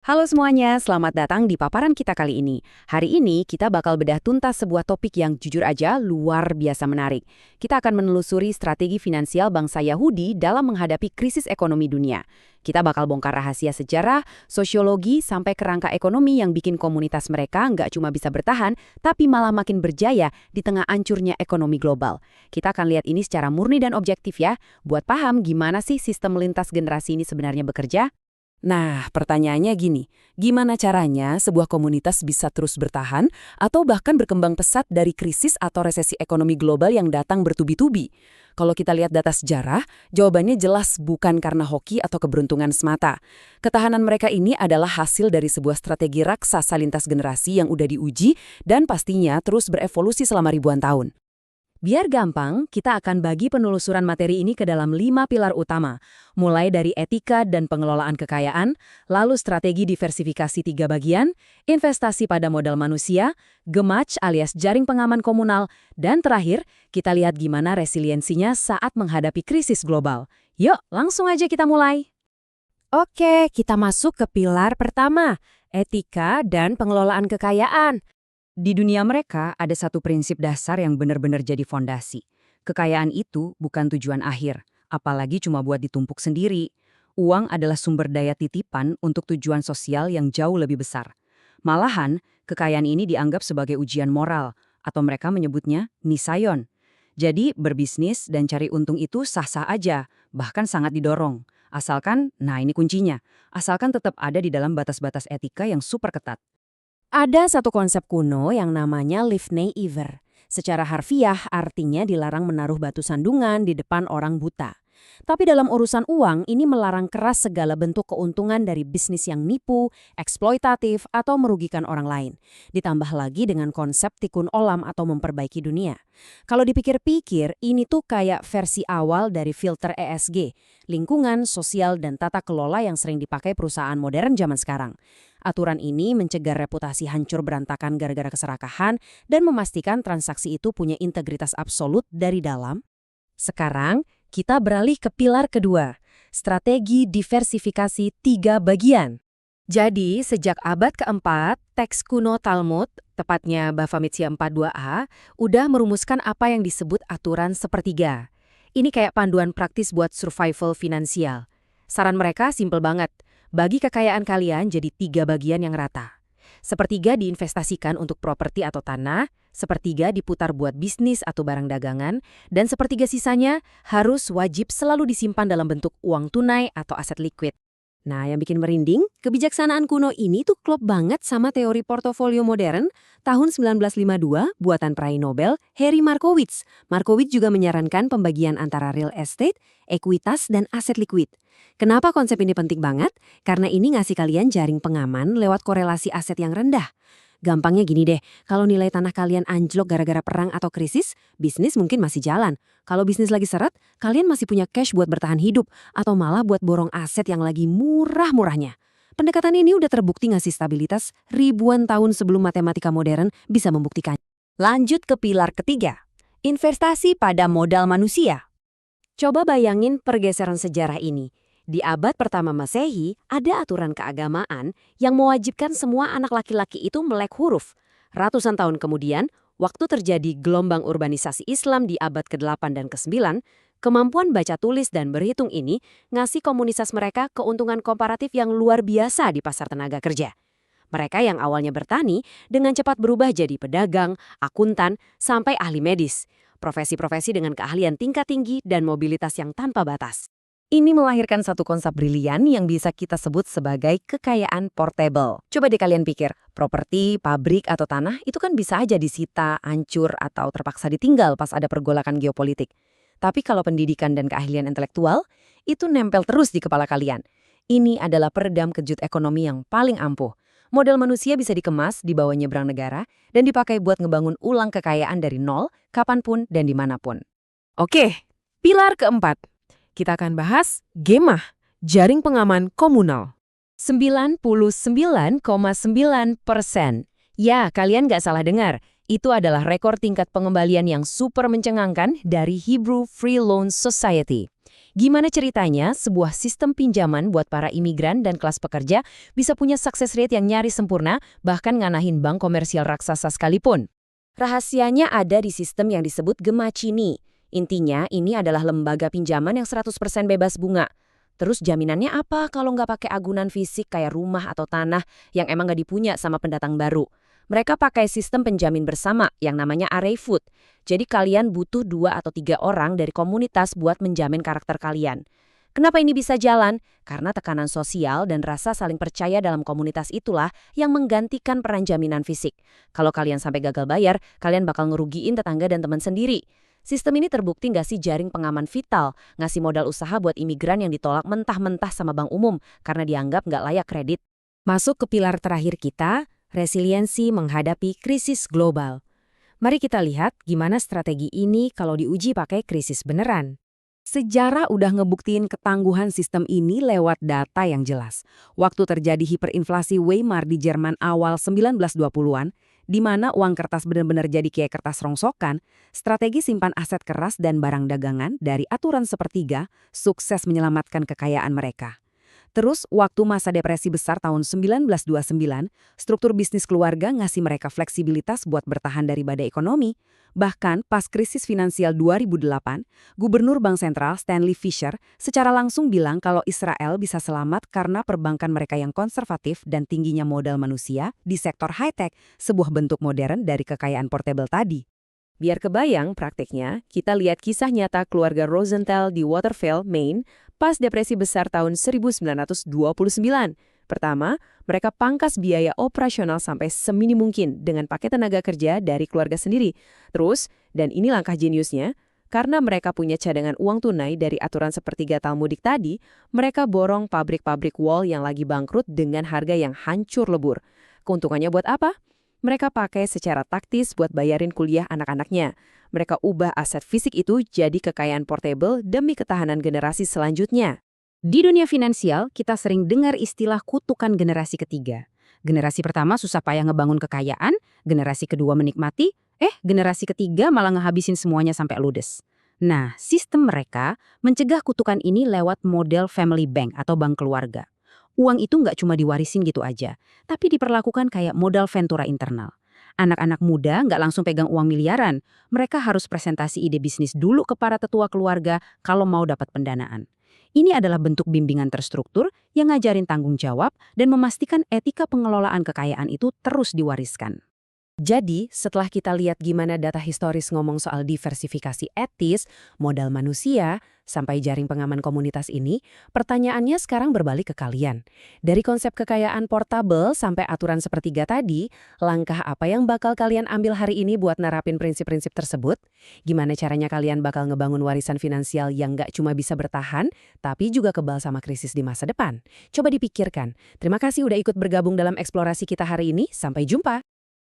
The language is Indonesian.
Halo semuanya, selamat datang di paparan kita kali ini. Hari ini kita bakal bedah tuntas sebuah topik yang jujur aja luar biasa menarik. Kita akan menelusuri strategi finansial bangsa Yahudi dalam menghadapi krisis ekonomi dunia. Kita bakal bongkar rahasia sejarah, sosiologi, sampai kerangka ekonomi yang bikin komunitas mereka nggak cuma bisa bertahan, tapi malah makin berjaya di tengah ancurnya ekonomi global. Kita akan lihat ini secara murni dan objektif ya, buat paham gimana sih sistem lintas generasi ini sebenarnya bekerja. Nah, pertanyaannya gini, gimana caranya sebuah komunitas bisa terus bertahan atau bahkan berkembang pesat dari krisis atau resesi ekonomi global yang datang bertubi-tubi? Kalau kita lihat data sejarah, jawabannya jelas bukan karena hoki atau keberuntungan semata. Ketahanan mereka ini adalah hasil dari sebuah strategi raksasa lintas generasi yang udah diuji dan pastinya terus berevolusi selama ribuan tahun. Biar gampang, kita akan bagi penelusuran materi ini ke dalam 5 pilar utama, mulai dari etika dan pengelolaan kekayaan, lalu strategi diversifikasi 3 bagian, investasi pada modal manusia, gemach alias jaring pengaman komunal, dan terakhir, kita lihat gimana resiliensinya saat menghadapi krisis global. Yuk, langsung aja kita mulai. Oke, kita masuk ke pilar pertama, etika dan pengelolaan kekayaan. Di dunia mereka, ada satu prinsip dasar yang benar-benar jadi fondasi. Kekayaan itu bukan tujuan akhir, apalagi cuma buat ditumpuk sendiri. Uang adalah sumber daya titipan untuk tujuan sosial yang jauh lebih besar. Malahan, kekayaan ini dianggap sebagai ujian moral, atau mereka menyebutnya nisayon. Jadi, berbisnis dan cari untung itu sah-sah aja, bahkan sangat didorong. Asalkan, nah ini kuncinya, asalkan tetap ada di dalam batas-batas etika yang super ketat. Ada satu konsep kuno yang namanya Livnei Iver. Secara harfiah artinya dilarang menaruh batu sandungan di depan orang buta. Tapi dalam urusan uang, ini melarang keras segala bentuk keuntungan dari bisnis yang nipu, eksploitatif, atau merugikan orang lain. Ditambah lagi dengan konsep tikun olam atau memperbaiki dunia. Kalau dipikir-pikir, ini tuh kayak versi awal dari filter ESG, lingkungan, sosial, dan tata kelola yang sering dipakai perusahaan modern zaman sekarang. Aturan ini mencegah reputasi hancur berantakan gara-gara keserakahan dan memastikan transaksi itu punya integritas absolut dari dalam. Sekarang, kita beralih ke pilar kedua, strategi diversifikasi 3 bagian. Jadi, sejak abad keempat, teks kuno Talmud, tepatnya Bava Metzia 42a, udah merumuskan apa yang disebut aturan sepertiga. Ini kayak panduan praktis buat survival finansial. Saran mereka simpel banget. Bagi kekayaan kalian jadi 3 bagian yang rata. Sepertiga diinvestasikan untuk properti atau tanah, sepertiga diputar buat bisnis atau barang dagangan, dan sepertiga sisanya harus wajib selalu disimpan dalam bentuk uang tunai atau aset likuid. Nah, yang bikin merinding, kebijaksanaan kuno ini tuh klop banget sama teori portofolio modern tahun 1952 buatan peraih Nobel Harry Markowitz. Markowitz juga menyarankan pembagian antara real estate, ekuitas, dan aset likuid. Kenapa konsep ini penting banget? Karena ini ngasih kalian jaring pengaman lewat korelasi aset yang rendah. Gampangnya gini deh, kalau nilai tanah kalian anjlok gara-gara perang atau krisis, bisnis mungkin masih jalan. Kalau bisnis lagi seret, kalian masih punya cash buat bertahan hidup, atau malah buat borong aset yang lagi murah-murahnya. Pendekatan ini udah terbukti ngasih stabilitas ribuan tahun sebelum matematika modern bisa membuktikan. Lanjut ke pilar ketiga, investasi pada modal manusia. Coba bayangin pergeseran sejarah ini. Di abad pertama Masehi, ada aturan keagamaan yang mewajibkan semua anak laki-laki itu melek huruf. Ratusan tahun kemudian, waktu terjadi gelombang urbanisasi Islam di abad ke-8 dan ke-9, kemampuan baca tulis dan berhitung ini ngasih komunitas mereka keuntungan komparatif yang luar biasa di pasar tenaga kerja. Mereka yang awalnya bertani dengan cepat berubah jadi pedagang, akuntan, sampai ahli medis. Profesi-profesi dengan keahlian tingkat tinggi dan mobilitas yang tanpa batas. Ini melahirkan satu konsep brilian yang bisa kita sebut sebagai kekayaan portable. Coba deh kalian pikir, properti, pabrik, atau tanah itu kan bisa aja disita, hancur, atau terpaksa ditinggal pas ada pergolakan geopolitik. Tapi kalau pendidikan dan keahlian intelektual, itu nempel terus di kepala kalian. Ini adalah peredam kejut ekonomi yang paling ampuh. Modal manusia bisa dikemas, dibawa nyebrang negara, dan dipakai buat ngebangun ulang kekayaan dari nol, kapanpun dan dimanapun. Oke, pilar keempat. Kita akan bahas Gemah, jaring pengaman komunal. 99,9%. Ya, kalian nggak salah dengar. Itu adalah rekor tingkat pengembalian yang super mencengangkan dari Hebrew Free Loan Society. Gimana ceritanya sebuah sistem pinjaman buat para imigran dan kelas pekerja bisa punya success rate yang nyaris sempurna, bahkan nganahin bank komersial raksasa sekalipun? Rahasianya ada di sistem yang disebut Gemacini. Intinya, ini adalah lembaga pinjaman yang 100% bebas bunga. Terus jaminannya apa kalau nggak pakai agunan fisik kayak rumah atau tanah yang emang nggak dipunya sama pendatang baru? Mereka pakai sistem penjamin bersama yang namanya array food. Jadi kalian butuh 2 atau 3 orang dari komunitas buat menjamin karakter kalian. Kenapa ini bisa jalan? Karena tekanan sosial dan rasa saling percaya dalam komunitas itulah yang menggantikan peran jaminan fisik. Kalau kalian sampai gagal bayar, kalian bakal ngerugiin tetangga dan teman sendiri. Sistem ini terbukti nggak sih jaring pengaman vital, ngasih modal usaha buat imigran yang ditolak mentah-mentah sama bank umum karena dianggap nggak layak kredit. Masuk ke pilar terakhir kita, resiliensi menghadapi krisis global. Mari kita lihat gimana strategi ini kalau diuji pakai krisis beneran. Sejarah udah ngebuktiin ketangguhan sistem ini lewat data yang jelas. Waktu terjadi hiperinflasi Weimar di Jerman awal 1920-an, di mana uang kertas benar-benar jadi kayak kertas rongsokan, strategi simpan aset keras dan barang dagangan dari aturan sepertiga sukses menyelamatkan kekayaan mereka. Terus, waktu masa depresi besar tahun 1929, struktur bisnis keluarga ngasih mereka fleksibilitas buat bertahan dari badai ekonomi. Bahkan, pas krisis finansial 2008, Gubernur Bank Sentral Stanley Fischer secara langsung bilang kalau Israel bisa selamat karena perbankan mereka yang konservatif dan tingginya modal manusia di sektor high-tech, sebuah bentuk modern dari kekayaan portable tadi. Biar kebayang praktiknya, kita lihat kisah nyata keluarga Rosenthal di Waterville, Maine, pas depresi besar tahun 1929. Pertama, mereka pangkas biaya operasional sampai seminim mungkin dengan pakai tenaga kerja dari keluarga sendiri. Terus, dan ini langkah jeniusnya, karena mereka punya cadangan uang tunai dari aturan sepertiga Talmudik tadi, mereka borong pabrik-pabrik wall yang lagi bangkrut dengan harga yang hancur lebur. Keuntungannya buat apa? Mereka pakai secara taktis buat bayarin kuliah anak-anaknya. Mereka ubah aset fisik itu jadi kekayaan portable demi ketahanan generasi selanjutnya. Di dunia finansial, kita sering dengar istilah kutukan generasi ketiga. Generasi pertama susah payah ngebangun kekayaan, generasi kedua menikmati, generasi ketiga malah ngehabisin semuanya sampai ludes. Nah, sistem mereka mencegah kutukan ini lewat model family bank atau bank keluarga. Uang itu nggak cuma diwarisin gitu aja, tapi diperlakukan kayak modal ventura internal. Anak-anak muda nggak langsung pegang uang miliaran. Mereka harus presentasi ide bisnis dulu ke para tetua keluarga kalau mau dapat pendanaan. Ini adalah bentuk bimbingan terstruktur yang ngajarin tanggung jawab dan memastikan etika pengelolaan kekayaan itu terus diwariskan. Jadi, setelah kita lihat gimana data historis ngomong soal diversifikasi etis, modal manusia, sampai jaring pengaman komunitas ini, pertanyaannya sekarang berbalik ke kalian. Dari konsep kekayaan portable sampai aturan sepertiga tadi, langkah apa yang bakal kalian ambil hari ini buat nerapin prinsip-prinsip tersebut? Gimana caranya kalian bakal ngebangun warisan finansial yang nggak cuma bisa bertahan, tapi juga kebal sama krisis di masa depan? Coba dipikirkan. Terima kasih udah ikut bergabung dalam eksplorasi kita hari ini. Sampai jumpa!